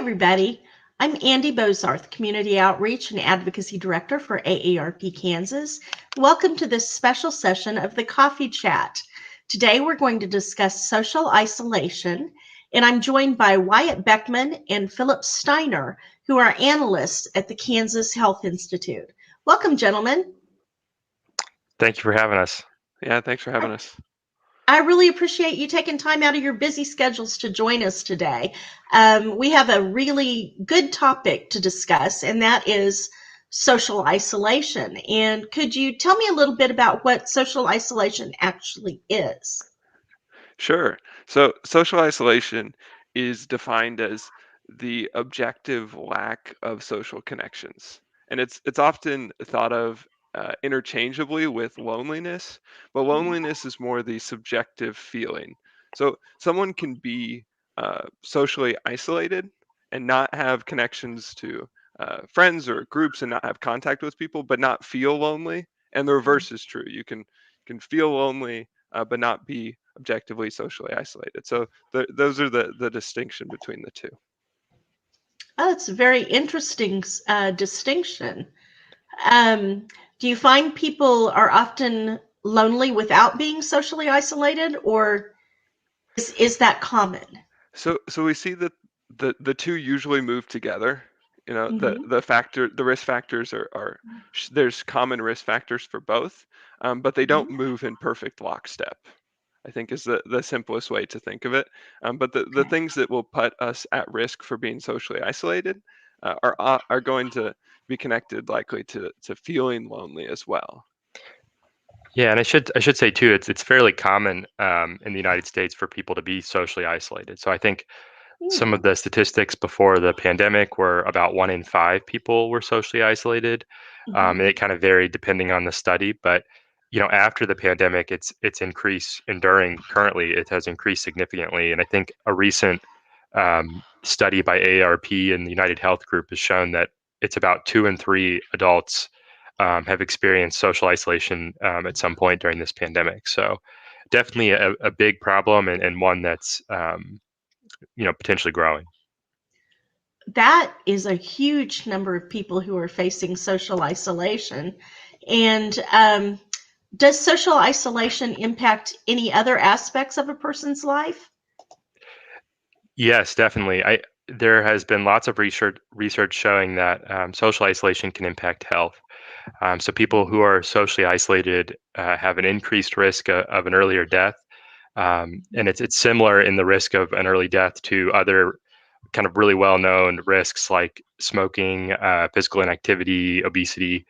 everybody. I'm Andy Bozarth, Community Outreach and Advocacy Director for AARP Kansas. Welcome to this special session of the Coffee Chat. Today we're going to discuss social isolation, and I'm joined by Wyatt Beckman and Philip Steiner, who are analysts at the Kansas Health Institute. Welcome, gentlemen. Thank you for having us. Yeah, thanks for having us. I really appreciate you taking time out of your busy schedules to join us today. We have a really good topic to discuss, and that is social isolation. And could you tell me a little bit about what social isolation actually is? Sure. So social isolation is defined as the objective lack of social connections. And it's often thought of interchangeably with loneliness, but loneliness is more the subjective feeling. So someone can be socially isolated and not have connections to friends or groups and not have contact with people, but not feel lonely. And the reverse is true. You can feel lonely, but not be objectively socially isolated. So those are the distinction between the two. Oh, it's a very interesting distinction. Do you find people are often lonely without being socially isolated, or is that common? So we see that the two usually move together. You know, Mm-hmm. the risk factors are there's common risk factors for both, but they don't move in perfect lockstep, I think is the simplest way to think of it. But the things that will put us at risk for being socially isolated are going to be connected likely to feeling lonely as well. Yeah, and I should say too, it's fairly common in the United States for people to be socially isolated. So I think some of the statistics before the pandemic were about 1 in 5 people were socially isolated. And it kind of varied depending on the study, but after the pandemic, it's increased, and during currently it has increased significantly. And I think a recent study by AARP and the United Health Group has shown that it's about 2 in 3 adults have experienced social isolation at some point during this pandemic. So definitely a big problem, and one that's potentially growing. That is a huge number of people who are facing social isolation. And does social isolation impact any other aspects of a person's life? Yes, definitely. There has been lots of research showing that social isolation can impact health. So people who are socially isolated have an increased risk of an earlier death, and it's similar in the risk of an early death to other kind of really well-known risks like smoking, physical inactivity, obesity.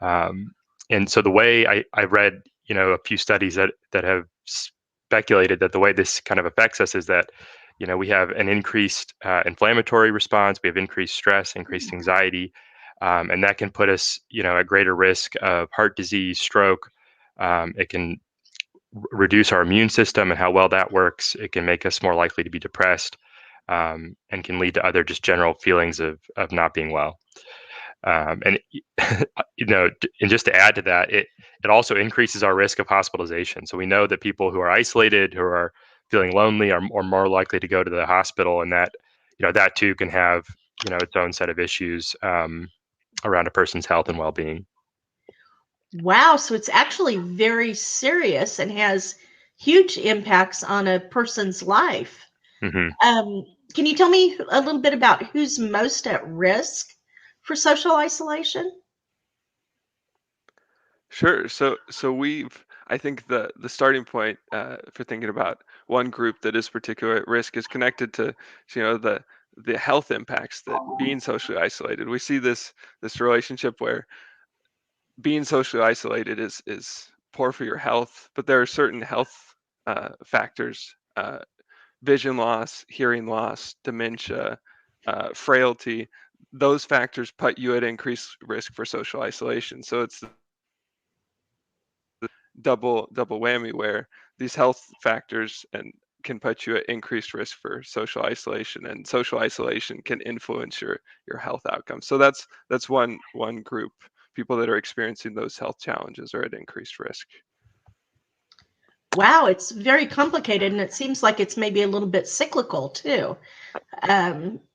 And so the way I read, a few studies that have speculated that the way this kind of affects us is that, we have an increased inflammatory response, we have increased stress, increased anxiety, and that can put us, at greater risk of heart disease, stroke. It can reduce our immune system and how well that works. It can make us more likely to be depressed, and can lead to other just general feelings of not being well. And and just to add to that, it also increases our risk of hospitalization. So we know that people who are isolated, who are feeling lonely, are more likely to go to the hospital, and that that too can have its own set of issues around a person's health and well-being. Wow, so it's actually very serious and has huge impacts on a person's life. Mm-hmm. Can you tell me a little bit about who's most at risk for social isolation? Sure. So I think the starting point for thinking about one group that is particularly at risk is connected to the health impacts that being socially isolated. We see this relationship where being socially isolated is poor for your health, but there are certain health factors, vision loss, hearing loss, dementia, frailty. Those factors put you at increased risk for social isolation. So it's double whammy where these health factors and can put you at increased risk for social isolation, and social isolation can influence your health outcomes. So that's one group. People that are experiencing those health challenges are at increased risk. Wow, it's very complicated, and it seems like it's maybe a little bit cyclical too.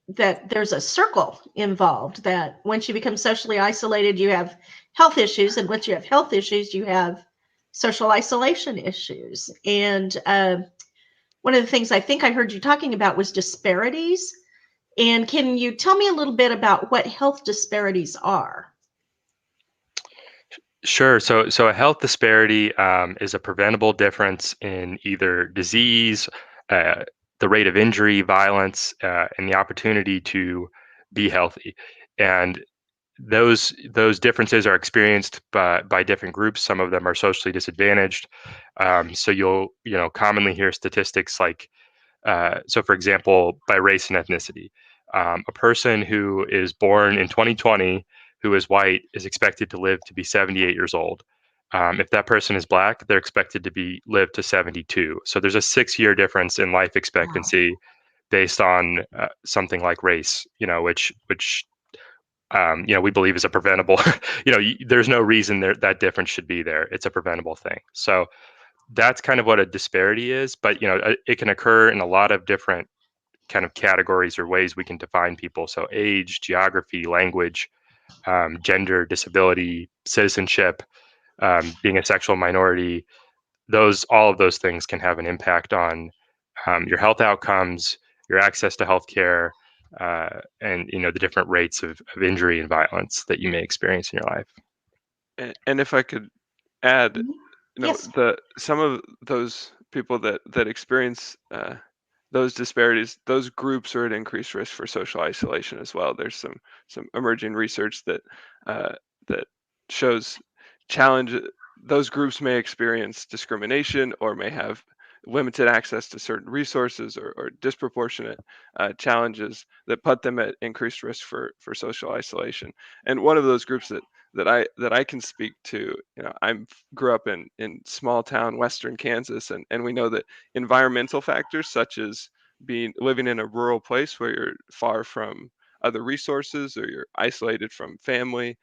that there's a circle involved, that once you become socially isolated, you have health issues. And once you have health issues, you have social isolation issues. And one of the things I think I heard you talking about was disparities. And can you tell me a little bit about what health disparities are? Sure. So a health disparity is a preventable difference in either disease, uh, the rate of injury, violence, and the opportunity to be healthy. And those differences are experienced by different groups. Some of them are socially disadvantaged. So you'll commonly hear statistics like so, for example, by race and ethnicity, a person who is born in 2020 who is white is expected to live to be 78 years old. If that person is black, they're expected to live to 72. So there's a 6-year difference in life Wow. expectancy based on something like race, which we believe is a preventable. There's no reason that difference should be there. It's a preventable thing. So that's kind of what a disparity is, but it can occur in a lot of different kind of categories or ways we can define people. So age, geography, language, gender, disability, citizenship, being a sexual minority. All of those things can have an impact on your health outcomes, your access to healthcare, and the different rates of injury and violence that you may experience in your life. And if I could add, Yes. some of those people that experience those disparities, those groups are at increased risk for social isolation as well. There's some emerging research that shows challenge those groups may experience discrimination or may have limited access to certain resources or disproportionate challenges that put them at increased risk for social isolation. And one of those groups that I can speak to, I grew up in small town Western Kansas, and we know that environmental factors such as living in a rural place where you're far from other resources or you're isolated from family,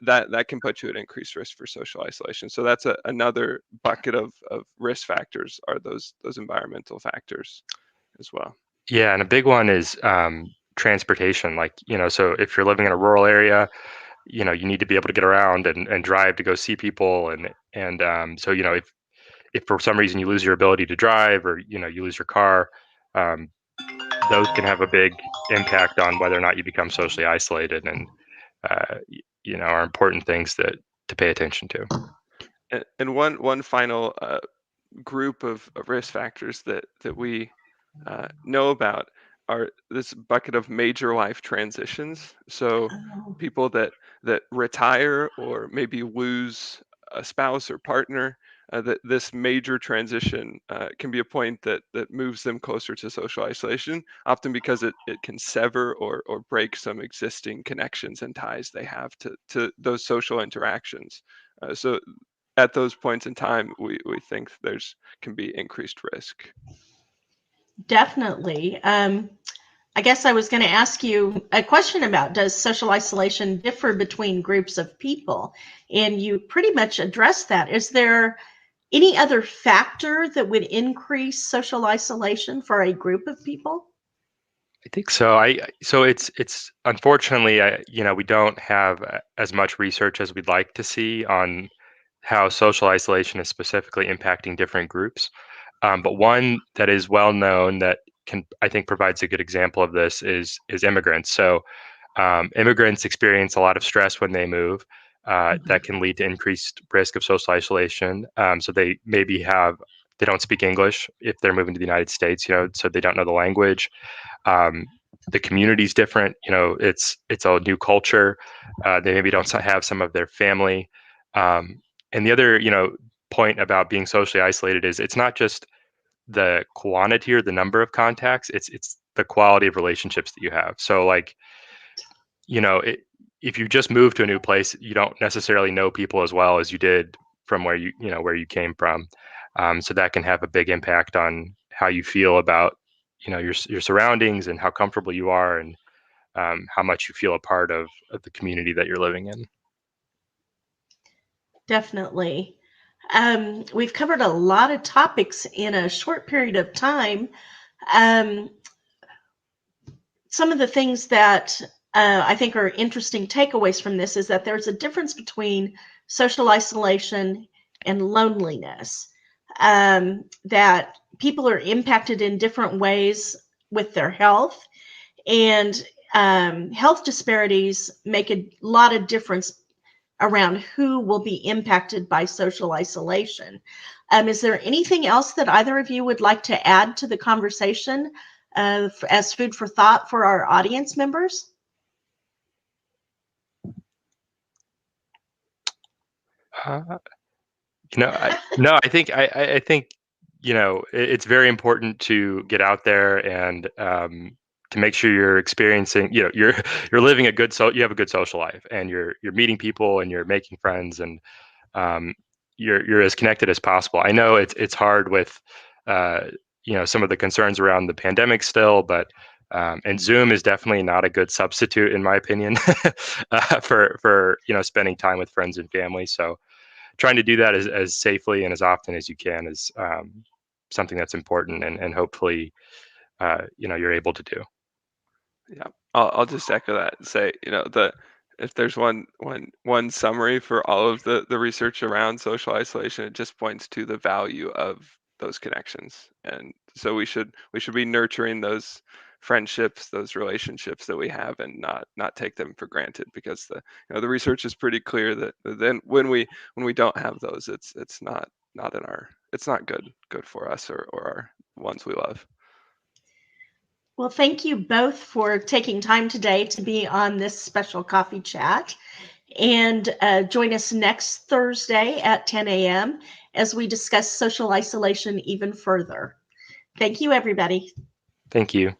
that can put you at increased risk for social isolation. So that's another bucket of risk factors, are those environmental factors as well. Yeah, and a big one is transportation. Like, so if you're living in a rural area, you need to be able to get around and drive to go see people. So, if for some reason you lose your ability to drive, or, you lose your car, um, those can have a big impact on whether or not you become socially isolated, and, are important things to pay attention to. And one final group of risk factors that we know about are this bucket of major life transitions. So Oh, people that retire or maybe lose a spouse or partner, that this major transition can be a point that moves them closer to social isolation, often because it can sever or break some existing connections and ties they have to those social interactions. So at those points in time, we think there's can be increased risk. definitely. I guess I was going to ask you a question about, does social isolation differ between groups of people? And you pretty much addressed that. Is there any other factor that would increase social isolation for a group of people? I think so. So it's unfortunately, we don't have as much research as we'd like to see on how social isolation is specifically impacting different groups. But one that is well known that I think provides a good example of this is immigrants. So immigrants experience a lot of stress when they move. Mhm. That can lead to increased risk of social isolation. So they don't speak English if they're moving to the United States, so they don't know the language. um, the community's different. It's a new culture. They maybe don't have some of their family. And the other point about being socially isolated is it's not just the quantity or the number of contacts, it's the quality of relationships that you have. So, like, if you just move to a new place, you don't necessarily know people as well as you did from where you came from. So that can have a big impact on how you feel about your surroundings, and how comfortable you are, and how much you feel a part of the community that you're living in. Definitely. We've covered a lot of topics in a short period of time. Um, some of the things that I think are interesting takeaways from this is that there's a difference between social isolation and loneliness, that people are impacted in different ways with their health, and health disparities make a lot of difference around who will be impacted by social isolation. Is there anything else that either of you would like to add to the conversation as food for thought for our audience members? Uh, I think it's very important to get out there and to make sure you're experiencing, you're living a good you have a good social life, and you're meeting people and you're making friends, and um, you're as connected as possible. I know it's hard with some of the concerns around the pandemic still, but and Zoom is definitely not a good substitute, in my opinion, for spending time with friends and family. So trying to do that as safely and as often as you can is something that's important, and hopefully you're able to do. Yeah, I'll just echo that and say, if there's one summary for all of the research around social isolation, it just points to the value of those connections. And so we should be nurturing those friendships, those relationships that we have, and not take them for granted, because the research is pretty clear that then when we don't have those, it's not good for us or our ones we love. Well, thank you both for taking time today to be on this special coffee chat. And join us next Thursday at 10 a.m. as we discuss social isolation even further. Thank you, everybody. Thank you.